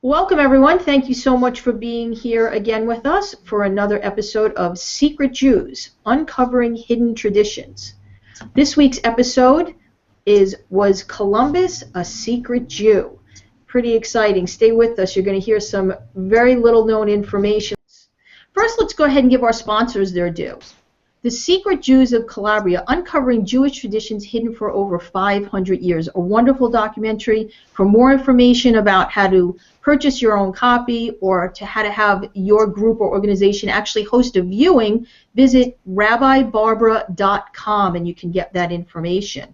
Welcome, everyone. Thank you so much for being here again with us for another episode of Secret Jews, Uncovering Hidden Traditions. This week's episode was Columbus, a Secret Jew. Pretty exciting. Stay with us. You're going to hear some very little known information. First, let's go ahead and give our sponsors their due. The Secret Jews of Calabria, Uncovering Jewish Traditions Hidden for Over 500 Years, a wonderful documentary. For more information about how to purchase your own copy or how to have your group or organization actually host a viewing, visit RabbiBarbara.com and you can get that information.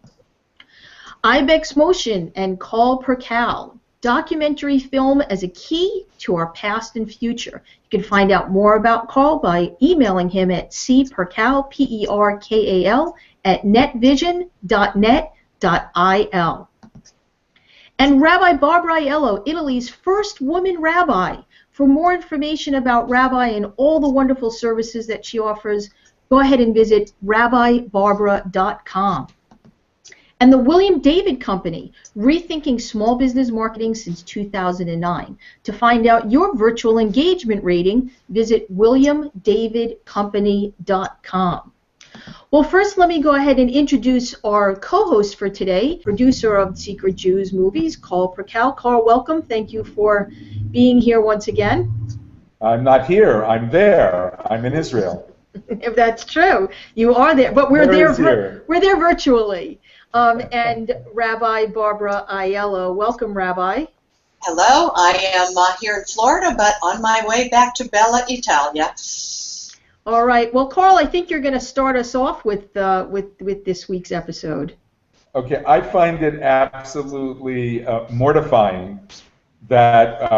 Ibex Motion and Carl Perkal, documentary film as a key to our past and future. You can find out more about Carl by emailing him at cperkal, P-E-R-K-A-L, at netvision.net.il. And Rabbi Barbara Aiello, Italy's first woman rabbi. For more information about Rabbi and all the wonderful services that she offers, go ahead and visit RabbiBarbara.com. And the William David Company, rethinking small business marketing since 2009. To find out your virtual engagement rating, visit WilliamDavidCompany.com. Well, first let me go ahead and introduce our co-host for today, producer of Secret Jews movies, Carl Perkal. Carl, welcome. Thank you for being here once again. I'm not here. I'm there. I'm in Israel. If that's true, you are there, but we're there virtually. And Rabbi Barbara Aiello. Welcome, Rabbi. Hello, I am here in Florida, but on my way back to Bella Italia. All right. Well, Carl, I think you're going to start us off with this week's episode. Okay. I find it absolutely mortifying that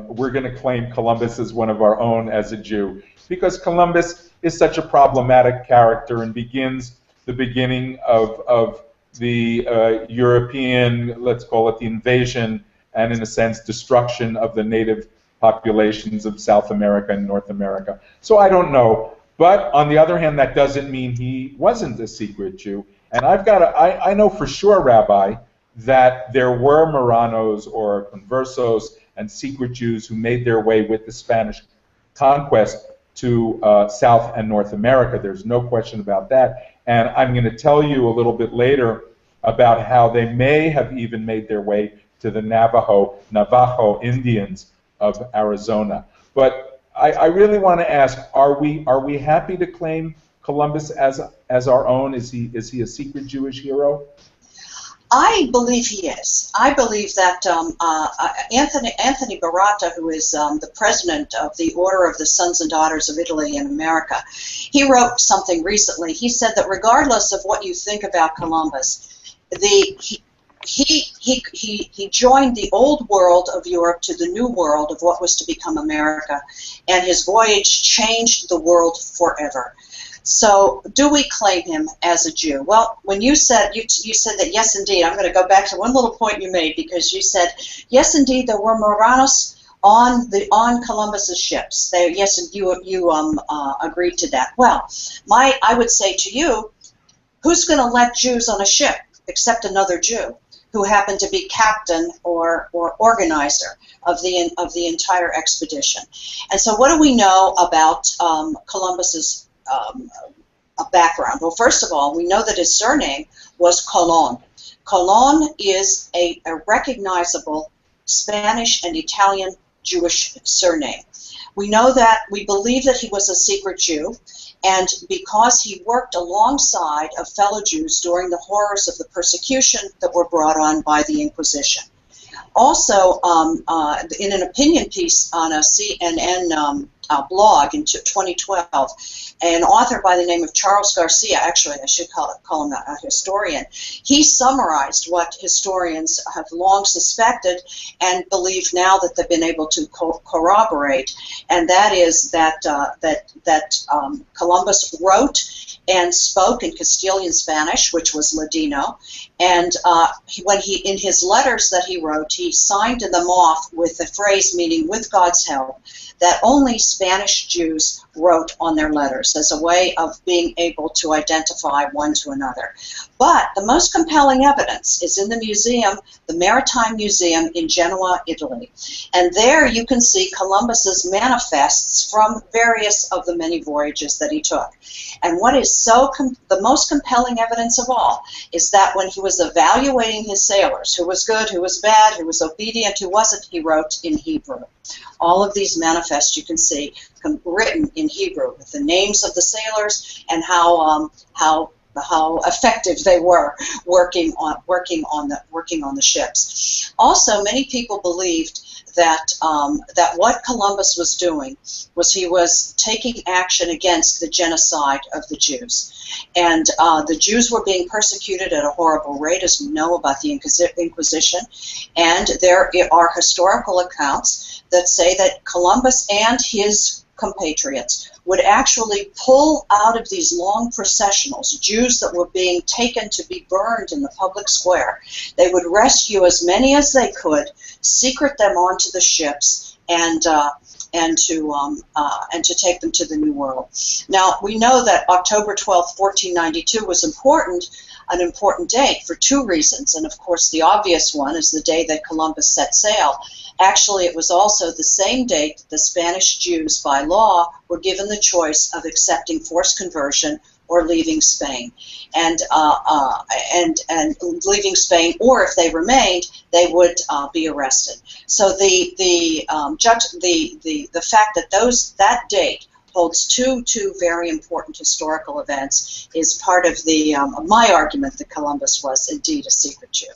we're going to claim Columbus as one of our own as a Jew, because Columbus is such a problematic character and begins the beginning of the European, let's call it the invasion, and in a sense destruction of the native populations of South America and North America. So I don't know. But on the other hand, that doesn't mean he wasn't a secret Jew. And I know for sure, Rabbi, that there were Marranos or Conversos and secret Jews who made their way with the Spanish conquest to South and North America. There's no question about that. And I'm going to tell you a little bit later about how they may have even made their way to the Navajo Indians of Arizona. But I really want to ask, are we happy to claim Columbus as our own? Is he a secret Jewish hero? I believe he is. I believe that Anthony Baratta, who is the president of the Order of the Sons and Daughters of Italy in America, he wrote something recently. He said that regardless of what you think about Columbus, he joined the old world of Europe to the new world of what was to become America, and his voyage changed the world forever. So, do we claim him as a Jew? Well, when you said that, yes, indeed, I'm going to go back to one little point you made, because you said, yes, indeed, there were Marranos on Columbus's ships. Yes, and you agreed to that. Well, I would say to you, who's going to let Jews on a ship except another Jew who happened to be captain or organizer of the entire expedition? And so, what do we know about Columbus's background? Well, first of all, we know that his surname was Colon. Colon is a recognizable Spanish and Italian Jewish surname. We believe that he was a secret Jew, and because he worked alongside of fellow Jews during the horrors of the persecution that were brought on by the Inquisition. Also, in an opinion piece on a CNN blog in 2012, an author by the name of Charles Garcia, actually I should call him a historian, he summarized what historians have long suspected and believe now that they've been able to corroborate, and that is that Columbus wrote and spoke in Castilian Spanish, which was Ladino, and in his letters that he wrote, he signed them off with the phrase meaning, "with God's help," that only Spanish Jews wrote on their letters as a way of being able to identify one to another. But the most compelling evidence is in the museum, the Maritime Museum in Genoa, Italy. And there you can see Columbus's manifests from various of the many voyages that he took. And what is the most compelling evidence of all is that when he was evaluating his sailors, who was good, who was bad, who was obedient, who wasn't, he wrote in Hebrew. All of these manifests you can see written in Hebrew with the names of the sailors and how effective they were working on the ships. Also, many people believed that what Columbus was doing was he was taking action against the genocide of the Jews. And the Jews were being persecuted at a horrible rate, as we know about the Inquisition. And there are historical accounts that say that Columbus and his compatriots would actually pull out of these long processionals Jews that were being taken to be burned in the public square. They would rescue as many as they could, secret them onto the ships, and to take them to the New World. Now, we know that October 12, 1492 was an important date for two reasons, and of course the obvious one is the day that Columbus set sail. Actually, it was also the same date that the Spanish Jews, by law, were given the choice of accepting forced conversion or leaving Spain, and leaving Spain, or if they remained, they would be arrested. So the fact that that date holds two very important historical events is part of my argument that Columbus was indeed a secret Jew.